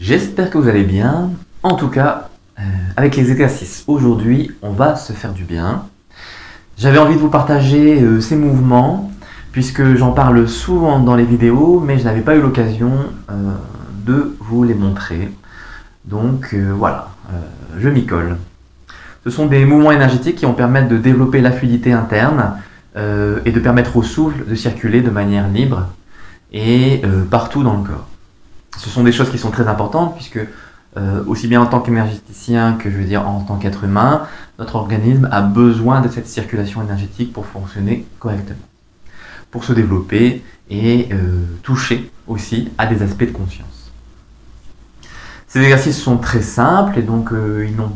J'espère que vous allez bien. En tout cas, avec les exercices aujourd'hui, on va se faire du bien. J'avais envie de vous partager ces mouvements, puisque j'en parle souvent dans les vidéos, mais je n'avais pas eu l'occasion de vous les montrer. Donc voilà, je m'y colle. Ce sont des mouvements énergétiques qui vont permettre de développer la fluidité interne et de permettre au souffle de circuler de manière libre et partout dans le corps. Ce sont des choses qui sont très importantes puisque aussi bien en tant qu'énergéticien que je veux dire en tant qu'être humain, notre organisme a besoin de cette circulation énergétique pour fonctionner correctement, pour se développer et toucher aussi à des aspects de conscience. Ces exercices sont très simples et donc ils n'ont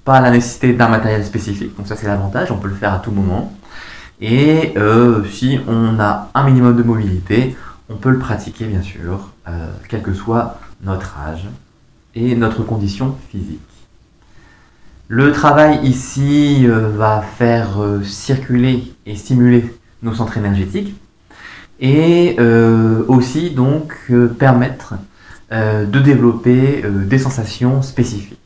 pas la nécessité d'un matériel spécifique, donc ça c'est l'avantage, on peut le faire à tout moment. Et si on a un minimum de mobilité, on peut le pratiquer bien sûr, quel que soit notre âge et notre condition physique. Le travail ici va faire circuler et stimuler nos centres énergétiques et aussi donc permettre de développer des sensations spécifiques.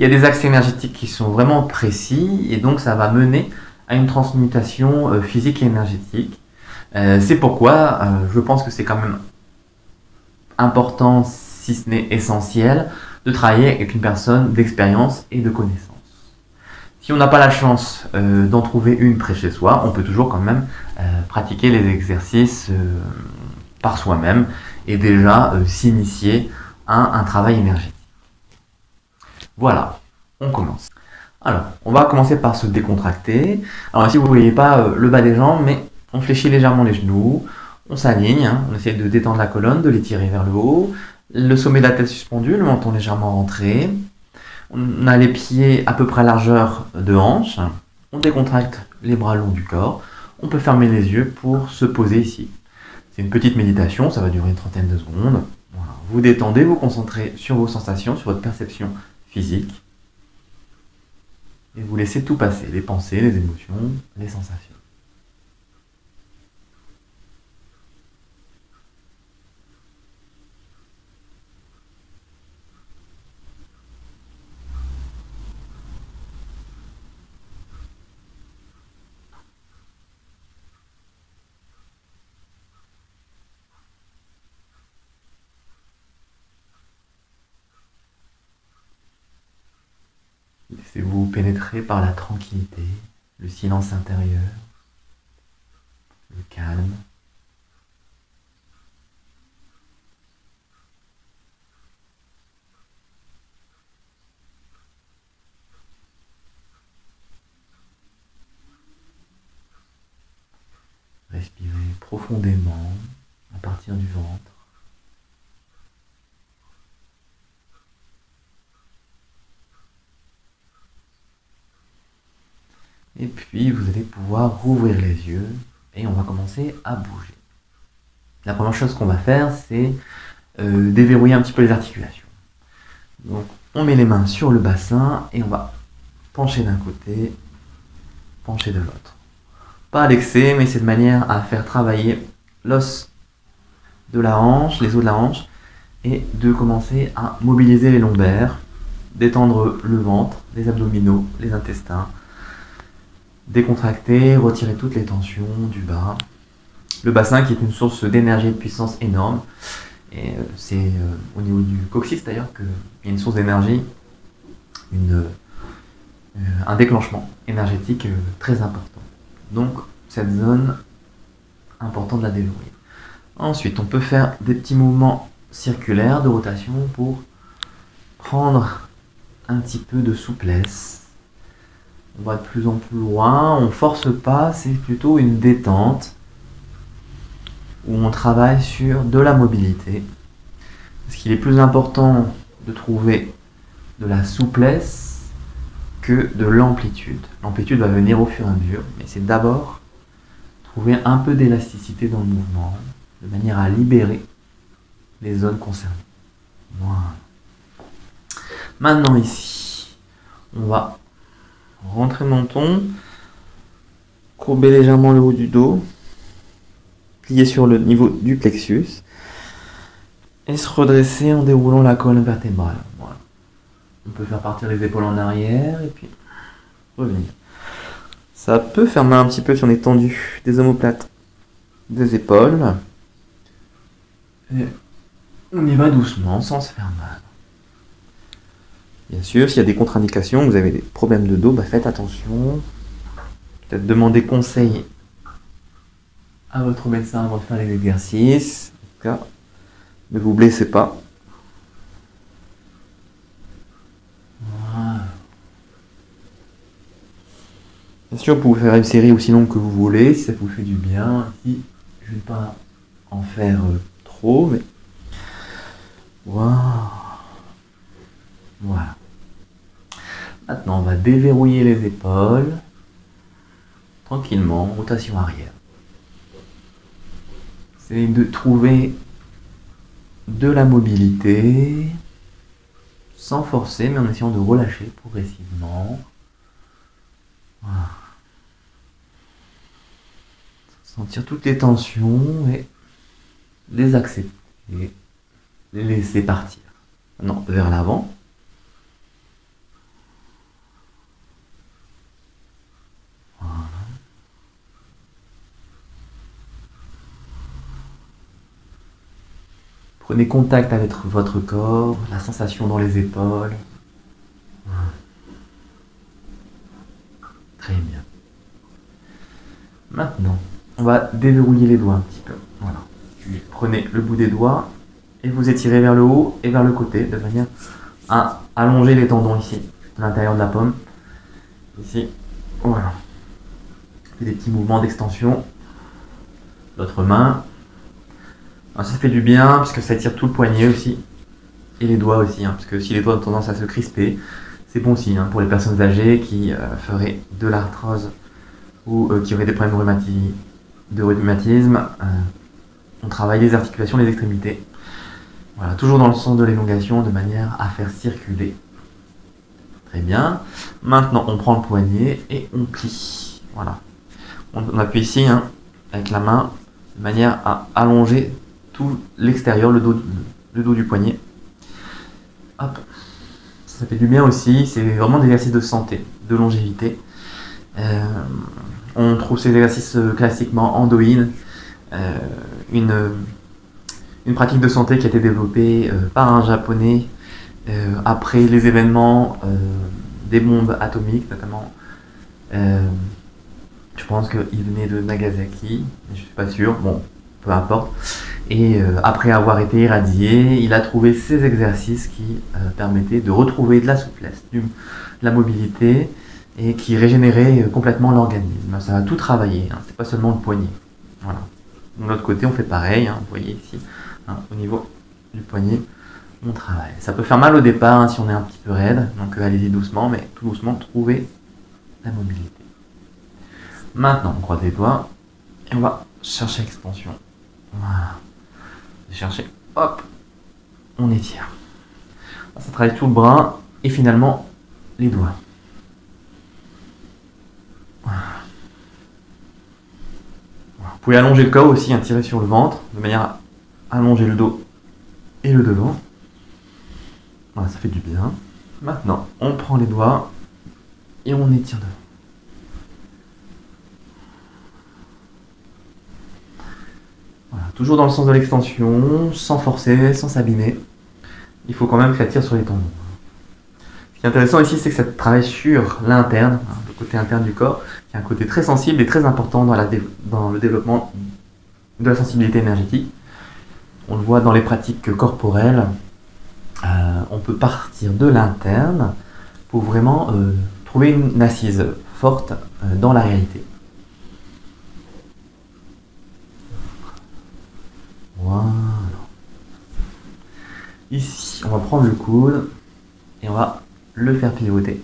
Il y a des axes énergétiques qui sont vraiment précis et donc ça va mener à une transmutation physique et énergétique. C'est pourquoi je pense que c'est quand même important, si ce n'est essentiel, de travailler avec une personne d'expérience et de connaissance. Si on n'a pas la chance d'en trouver une près de chez soi, on peut toujours quand même pratiquer les exercices par soi-même et déjà s'initier à un travail énergétique. Voilà, on commence. Alors, on va commencer par se décontracter. Alors ici, vous ne voyez pas le bas des jambes, mais on fléchit légèrement les genoux, on s'aligne, on essaie de détendre la colonne, de l'étirer vers le haut, le sommet de la tête suspendu, le menton légèrement rentré. On a les pieds à peu près à largeur de hanche, on décontracte les bras le long du corps, on peut fermer les yeux pour se poser ici. C'est une petite méditation, ça va durer une trentaine de secondes. Voilà. Vous détendez, vous concentrez sur vos sensations, sur votre perception physique. Et vous laissez tout passer, les pensées, les émotions, les sensations. Laissez-vous pénétrer par la tranquillité, le silence intérieur, le calme. Respirez profondément à partir du ventre. Et puis vous allez pouvoir rouvrir les yeux et on va commencer à bouger. La première chose qu'on va faire, c'est déverrouiller un petit peu les articulations. Donc on met les mains sur le bassin et on va pencher d'un côté, pencher de l'autre. Pas à l'excès, mais c'est de manière à faire travailler l'os de la hanche, les os de la hanche, et de commencer à mobiliser les lombaires, d'étendre le ventre, les abdominaux, les intestins, décontracter, retirer toutes les tensions du bas. Le bassin qui est une source d'énergie et de puissance énorme. Et c'est au niveau du coccyx d'ailleurs qu'il y a une source d'énergie, un déclenchement énergétique très important. Donc cette zone, important de la déverrouiller. Ensuite, on peut faire des petits mouvements circulaires de rotation pour prendre un petit peu de souplesse. On va de plus en plus loin, on ne force pas, c'est plutôt une détente où on travaille sur de la mobilité. Parce qu'il est plus important de trouver de la souplesse que de l'amplitude. L'amplitude va venir au fur et à mesure, mais c'est d'abord trouver un peu d'élasticité dans le mouvement, de manière à libérer les zones concernées. Voilà. Maintenant ici, on va rentrer le menton, courber légèrement le haut du dos, plier sur le niveau du plexus, Et se redresser en déroulant la colonne vertébrale. Voilà. On peut faire partir les épaules en arrière et puis revenir. Ça peut faire mal un petit peu si on est tendu des omoplates, des épaules. Et on y va doucement sans se faire mal. Bien sûr, s'il y a des contre-indications, vous avez des problèmes de dos, faites attention. Peut-être demander conseil à votre médecin avant de faire les exercices. En tout cas, ne vous blessez pas. Voilà. Bien sûr, vous pouvez faire une série aussi longue que vous voulez, si ça vous fait du bien. Ici, je ne vais pas en faire trop, mais voilà. Voilà. Maintenant, on va déverrouiller les épaules. Tranquillement, rotation arrière. C'est de trouver de la mobilité sans forcer, mais en essayant de relâcher progressivement. Voilà. Sentir toutes les tensions et les accepter, les laisser partir. Maintenant, vers l'avant. Voilà. Prenez contact avec votre corps, la sensation dans les épaules. Voilà. Très bien. Maintenant, on va déverrouiller les doigts un petit peu. Voilà. Prenez le bout des doigts et vous étirez vers le haut et vers le côté de manière à allonger les tendons ici, à l'intérieur de la paume. Ici, voilà. Faites des petits mouvements d'extension. L'autre main. Alors ça fait du bien parce que ça étire tout le poignet aussi. Et les doigts aussi, parce que si les doigts ont tendance à se crisper, c'est bon signe pour les personnes âgées qui feraient de l'arthrose ou qui auraient des problèmes de rhumatisme. On travaille les articulations, les extrémités. Voilà, toujours dans le sens de l'élongation de manière à faire circuler. Très bien. Maintenant, on prend le poignet et on plie. Voilà. On appuie ici avec la main de manière à allonger tout l'extérieur, le dos du poignet. Hop. Ça fait du bien aussi. C'est vraiment des exercices de santé, de longévité. On trouve ces exercices classiquement en Douyin, une pratique de santé qui a été développée par un japonais après les événements des bombes atomiques, notamment. Je pense qu'il venait de Nagasaki, je suis pas sûr, bon, peu importe. Et après avoir été irradié, il a trouvé ces exercices qui permettaient de retrouver de la souplesse, de la mobilité, et qui régénéraient complètement l'organisme. Ça va tout travailler, c'est pas seulement le poignet. Voilà. De l'autre côté, on fait pareil, vous voyez ici, au niveau du poignet, on travaille. Ça peut faire mal au départ si on est un petit peu raide, donc allez-y doucement, mais tout doucement, trouvez la mobilité. Maintenant, on croise les doigts et on va chercher l'extension. Voilà. Chercher, hop, on étire. Ça travaille tout le bras et finalement les doigts. Voilà. Vous pouvez allonger le corps aussi, tirer sur le ventre de manière à allonger le dos et le devant. Voilà, ça fait du bien. Maintenant, on prend les doigts et on étire devant. Voilà, toujours dans le sens de l'extension, sans forcer, sans s'abîmer. Il faut quand même que ça tire sur les tendons. Ce qui est intéressant ici, c'est que ça travaille sur l'interne, le côté interne du corps, qui est un côté très sensible et très important dans le développement de la sensibilité énergétique. On le voit dans les pratiques corporelles. On peut partir de l'interne pour vraiment trouver une assise forte dans la réalité. Voilà. Ici, on va prendre le coude et on va le faire pivoter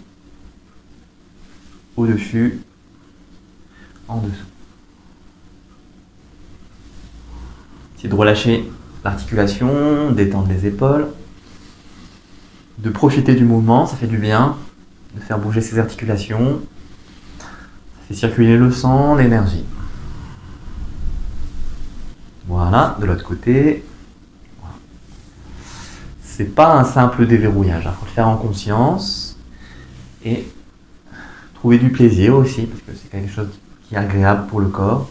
au-dessus, en dessous. C'est de relâcher l'articulation, d'étendre les épaules, de profiter du mouvement, ça fait du bien, de faire bouger ses articulations, ça fait circuler le sang, l'énergie. Voilà, de l'autre côté. Voilà. c'est pas un simple déverrouillage. Il faut le faire en conscience et trouver du plaisir aussi, parce que c'est quelque chose qui est agréable pour le corps.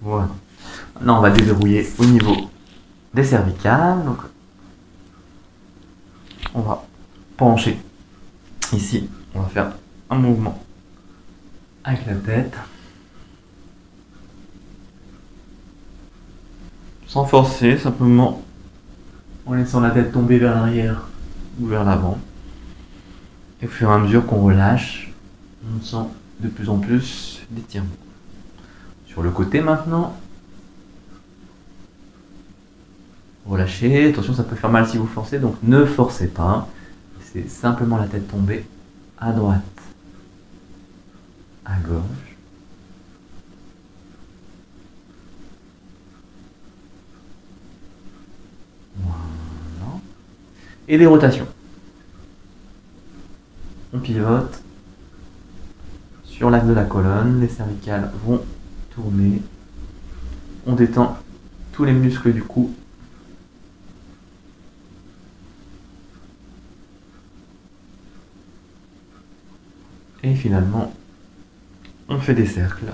Voilà. Maintenant, on va déverrouiller au niveau des cervicales. Donc, on va pencher ici. On va faire un mouvement avec la tête. Sans forcer, simplement en laissant la tête tomber vers l'arrière ou vers l'avant. Et au fur et à mesure qu'on relâche, on sent de plus en plus d'étirement. Sur le côté maintenant. Relâchez, attention ça peut faire mal si vous forcez, donc ne forcez pas. C'est simplement la tête tombée à droite, à gauche. Voilà. Et des rotations. On pivote sur l'axe de la colonne, les cervicales vont tourner. On détend tous les muscles du cou. Et finalement, on fait des cercles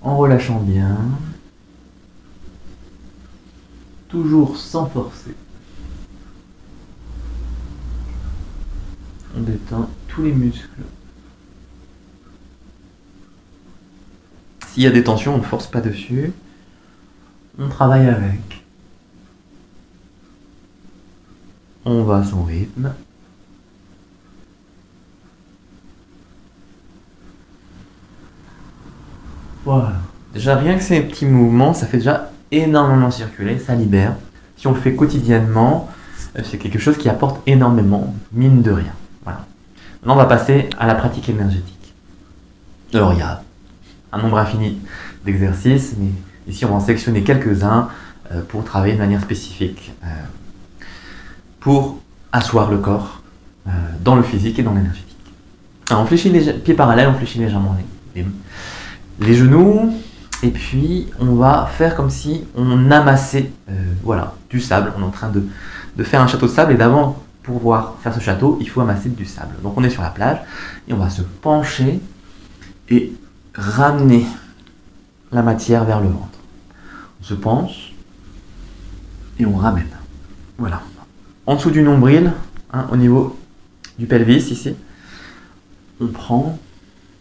en relâchant bien, toujours sans forcer. On détend tous les muscles. S'il y a des tensions, on ne force pas dessus. On travaille avec. On va à son rythme. Voilà. Déjà, rien que ces petits mouvements, ça fait déjà énormément circuler, ça libère. Si on le fait quotidiennement, c'est quelque chose qui apporte énormément, mine de rien. Voilà. Maintenant, on va passer à la pratique énergétique. Alors, il y a un nombre infini d'exercices, mais ici, on va en sélectionner quelques-uns pour travailler de manière spécifique, pour asseoir le corps dans le physique et dans l'énergétique. Alors, on fléchit les pieds parallèles, on fléchit légèrement les genoux, et puis on va faire comme si on amassait voilà, du sable. On est en train de faire un château de sable, et d'avant, pour pouvoir faire ce château, il faut amasser du sable. Donc on est sur la plage, et on va se pencher et ramener la matière vers le ventre. On se penche et on ramène. Voilà. En dessous du nombril, hein, au niveau du pelvis ici, on prend.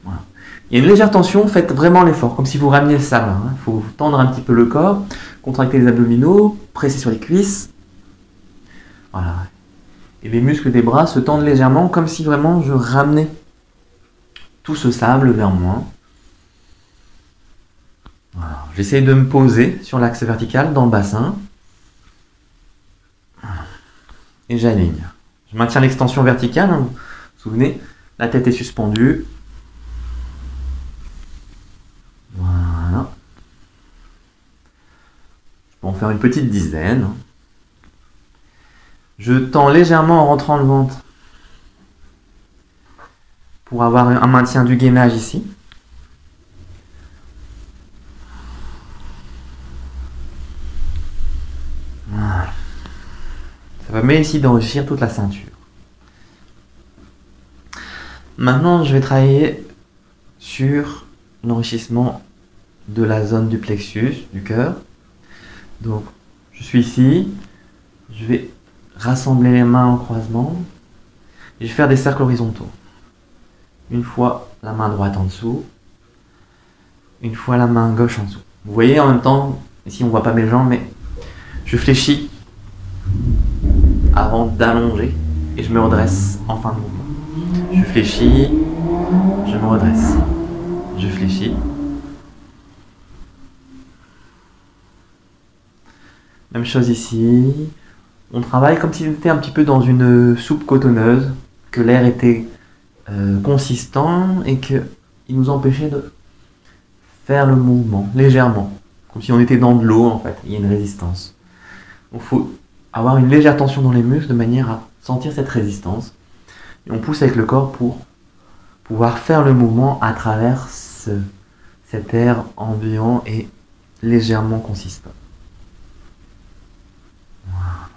Voilà. Il y a une légère tension, faites vraiment l'effort, comme si vous rameniez le sable. Il faut tendre un petit peu le corps, contracter les abdominaux, presser sur les cuisses. Voilà. Et les muscles des bras se tendent légèrement, comme si vraiment je ramenais tout ce sable vers moi. Voilà. J'essaie de me poser sur l'axe vertical dans le bassin. Et j'aligne. Je maintiens l'extension verticale. Vous vous souvenez, la tête est suspendue. Voilà. Je peux en faire une petite dizaine. Je tends légèrement en rentrant le ventre pour avoir un maintien du gainage ici. Voilà. Ça permet ici d'enrichir toute la ceinture. Maintenant, je vais travailler sur l'enrichissement de la zone du plexus, du cœur. Donc, je suis ici, je vais rassembler les mains en croisement et je vais faire des cercles horizontaux. Une fois la main droite en dessous, une fois la main gauche en dessous. Vous voyez en même temps, ici on ne voit pas mes jambes, mais je fléchis avant d'allonger et je me redresse en fin de mouvement. Je fléchis, je me redresse. Je fléchis. Même chose ici. On travaille comme si on était un petit peu dans une soupe cotonneuse, que l'air était consistant et qu'il nous empêchait de faire le mouvement légèrement. Comme si on était dans de l'eau en fait, il y a une résistance. Donc il faut avoir une légère tension dans les muscles de manière à sentir cette résistance. Et on pousse avec le corps pour pouvoir faire le mouvement à travers cet air ambiant et légèrement consistant. Voilà.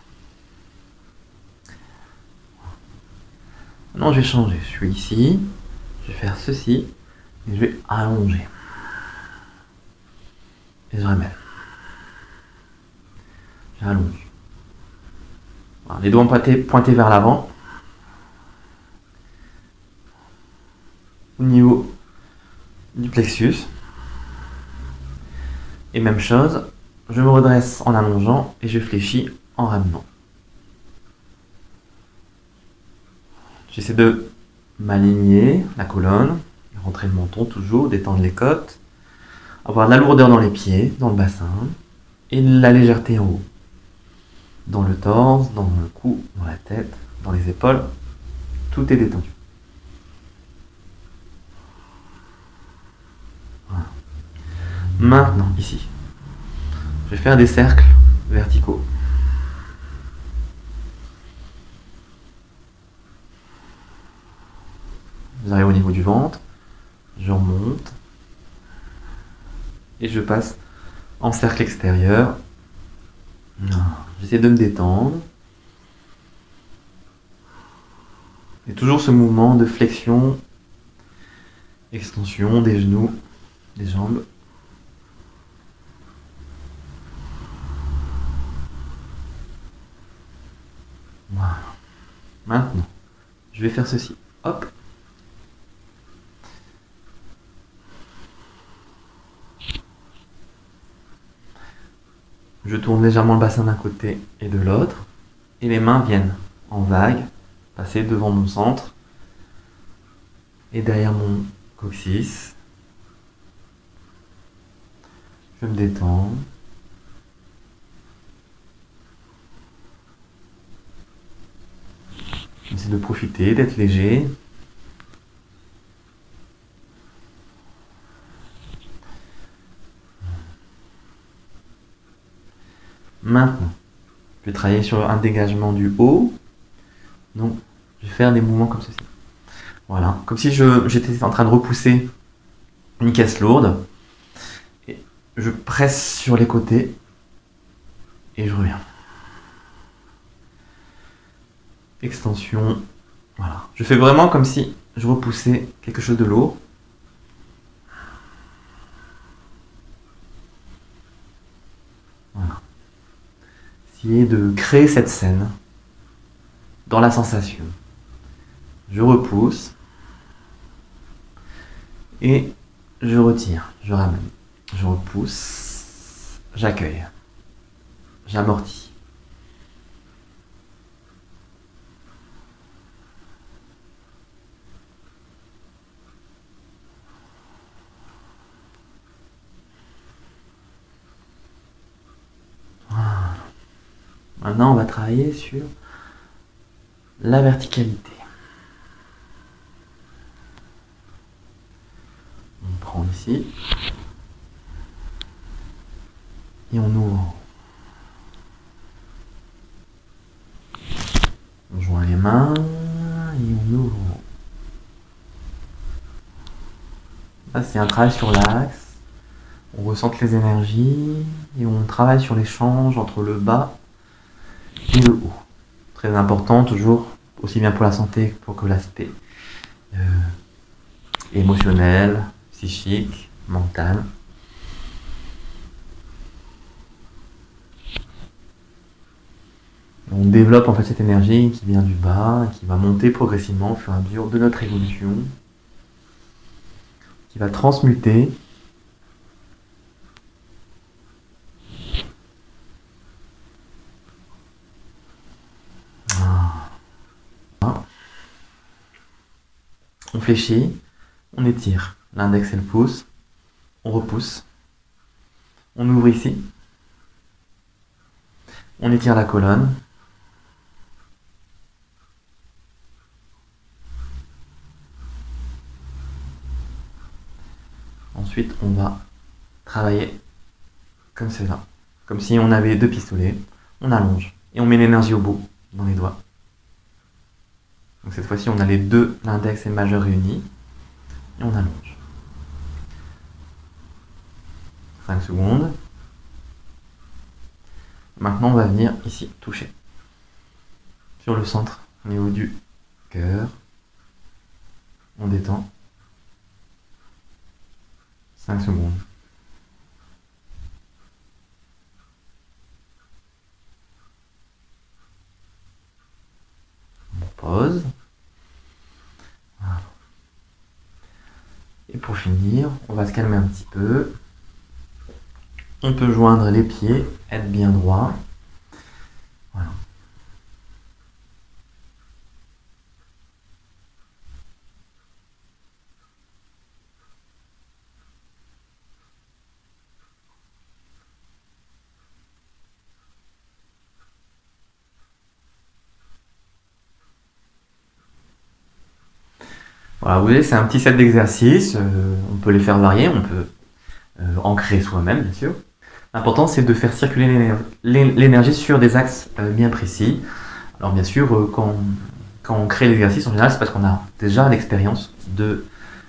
Maintenant, je vais changer. Je suis ici, je vais faire ceci, et je vais allonger. Et je ramène. J'allonge. Voilà, les doigts pointés vers l'avant. Au niveau du plexus. Et même chose, je me redresse en allongeant et je fléchis en ramenant. J'essaie de m'aligner la colonne, rentrer le menton toujours, détendre les côtes, avoir de la lourdeur dans les pieds, dans le bassin, et de la légèreté en haut. Dans le torse, dans le cou, dans la tête, dans les épaules, tout est détendu. Voilà. Maintenant, ici, je vais faire des cercles verticaux. J'arrive au niveau du ventre, je remonte, et je passe en cercle extérieur. J'essaie de me détendre. Et toujours ce mouvement de flexion, extension des genoux, des jambes. Voilà. Maintenant, je vais faire ceci. Hop. Je tourne légèrement le bassin d'un côté et de l'autre. Et les mains viennent en vague, passer devant mon centre et derrière mon coccyx. Je me détends. J'essaie de profiter, d'être léger. Maintenant, je vais travailler sur un dégagement du haut. Donc, je vais faire des mouvements comme ceci. Voilà, comme si j'étais en train de repousser une caisse lourde. Et je presse sur les côtés et je reviens. Extension. Voilà. Je fais vraiment comme si je repoussais quelque chose de lourd. Voilà. Essayer de créer cette scène dans la sensation. Je repousse et je retire, je ramène. Je repousse, j'accueille, j'amortis. Voilà. Maintenant, on va travailler sur la verticalité. On prend ici et on ouvre. On joint les mains et on ouvre. Là, c'est un travail sur l'axe. On ressent les énergies et on travaille sur l'échange entre le bas et le haut. Très important, toujours, aussi bien pour la santé que pour l'aspect émotionnel, psychique, mental. On développe en fait cette énergie qui vient du bas, qui va monter progressivement au fur et à mesure de notre évolution, qui va transmuter. On fléchit, on étire l'index et le pouce, on repousse, on ouvre ici, on étire la colonne, ensuite on va travailler comme cela, comme si on avait deux pistolets, on allonge et on met l'énergie au bout, dans les doigts. Donc cette fois-ci on a les deux, l'index et le majeur réunis. et on allonge. 5 secondes. Maintenant, on va venir ici, toucher sur le centre, au niveau du cœur. On détend. 5 secondes. On pose. Voilà. Et pour finir, on va se calmer un petit peu. On peut joindre les pieds, être bien droit. Voilà. Voilà, vous voyez, c'est un petit set d'exercices. On peut les faire varier, on peut en créer soi-même, bien sûr. L'important, c'est de faire circuler l'énergie sur des axes bien précis. Alors, bien sûr, quand on crée l'exercice, en général, c'est parce qu'on a déjà l'expérience de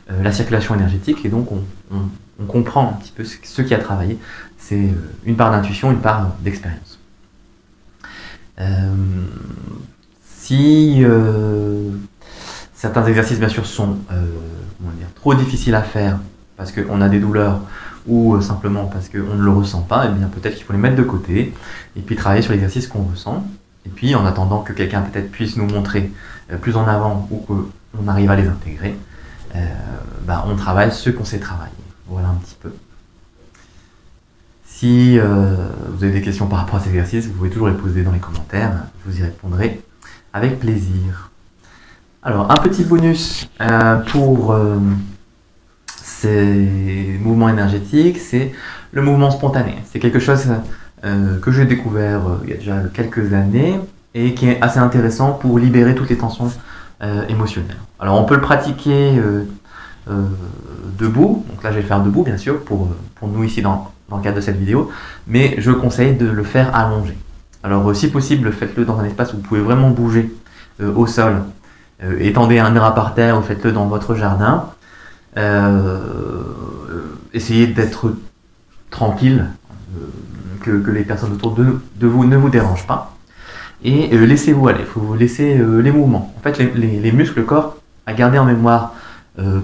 la circulation énergétique et donc on comprend un petit peu ce qui a travaillé. C'est une part d'intuition, une part d'expérience. Si certains exercices, bien sûr, sont trop difficiles à faire parce qu'on a des douleurs ou simplement parce qu'on ne le ressent pas, et bien peut-être qu'il faut les mettre de côté et puis travailler sur l'exercice qu'on ressent. Et puis en attendant que quelqu'un peut-être puisse nous montrer plus en avant ou qu'on arrive à les intégrer, on travaille ce qu'on sait travailler. Voilà un petit peu. Si vous avez des questions par rapport à cet exercice, vous pouvez toujours les poser dans les commentaires, je vous y répondrai avec plaisir. Alors un petit bonus pour ces mouvements énergétiques, c'est le mouvement spontané. C'est quelque chose que j'ai découvert il y a déjà quelques années et qui est assez intéressant pour libérer toutes les tensions émotionnelles. Alors on peut le pratiquer debout, donc là je vais le faire debout bien sûr pour nous ici dans le cadre de cette vidéo, mais je conseille de le faire allongé. Alors si possible, faites-le dans un espace où vous pouvez vraiment bouger au sol. Étendez un drap par terre ou faites-le dans votre jardin. Essayez d'être tranquille, que les personnes autour de vous ne vous dérangent pas. Et laissez-vous aller, il faut vous laisser les mouvements. En fait, les muscles, le corps a gardé en mémoire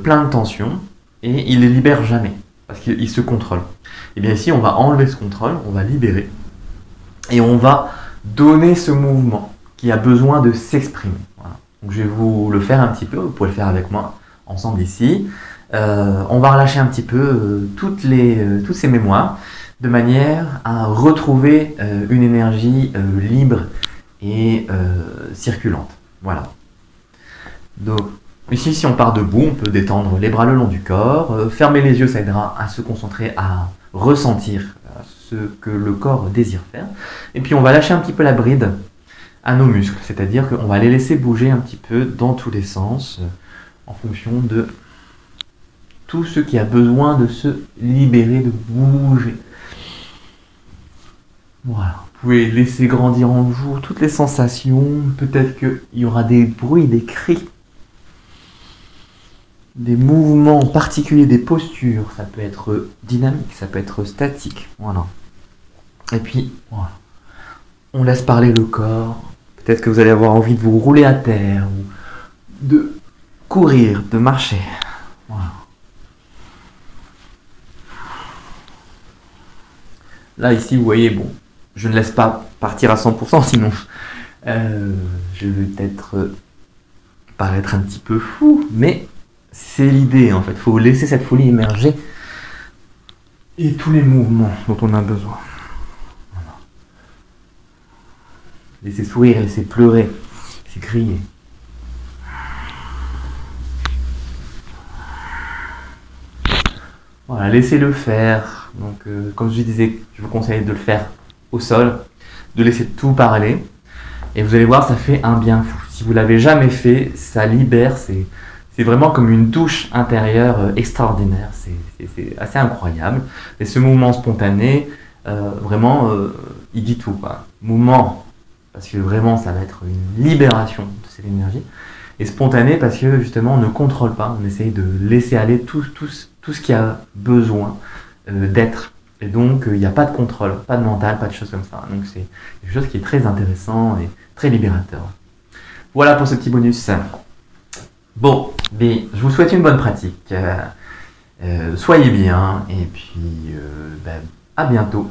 plein de tensions et il les libère jamais parce qu'il se contrôle. Et bien ici, on va enlever ce contrôle, on va libérer et on va donner ce mouvement qui a besoin de s'exprimer. Voilà. Donc je vais vous le faire un petit peu, vous pouvez le faire avec moi ensemble ici. On va relâcher un petit peu toutes ces mémoires de manière à retrouver une énergie libre et circulante. Voilà. Donc ici, si on part debout, on peut détendre les bras le long du corps, fermer les yeux, ça aidera à se concentrer, à ressentir ce que le corps désire faire. Et puis on va lâcher un petit peu la bride à nos muscles, c'est-à-dire qu'on va les laisser bouger un petit peu dans tous les sens en fonction de tout ce qui a besoin de se libérer, de bouger. Voilà. Vous pouvez laisser grandir en vous toutes les sensations. Peut-être qu'il y aura des bruits, des cris, des mouvements particuliers, des postures. Ça peut être dynamique, ça peut être statique. Voilà. Et puis, voilà. On laisse parler le corps. Peut-être que vous allez avoir envie de vous rouler à terre ou de courir, de marcher. Voilà. Là, ici, vous voyez, bon, je ne laisse pas partir à 100%, sinon je vais peut-être paraître un petit peu fou, mais c'est l'idée, en fait. Il faut laisser cette folie émerger et tous les mouvements dont on a besoin. Voilà. Laissez sourire, laissez pleurer, laissez crier. Voilà, laissez-le faire. Donc, comme je disais, je vous conseille de le faire au sol, de laisser tout parler. Et vous allez voir, ça fait un bien fou. Si vous ne l'avez jamais fait, ça libère. C'est vraiment comme une douche intérieure extraordinaire. C'est assez incroyable. Et ce mouvement spontané, vraiment, il dit tout, quoi. Mouvement, parce que vraiment, ça va être une libération de cette énergie. et spontané parce que justement on ne contrôle pas, on essaye de laisser aller tout ce qui a besoin d'être. Et donc il n'y a pas de contrôle, pas de mental, pas de choses comme ça. Donc c'est quelque chose qui est très intéressant et très libérateur. Voilà pour ce petit bonus. Bon, bien, je vous souhaite une bonne pratique. Soyez bien et puis à bientôt.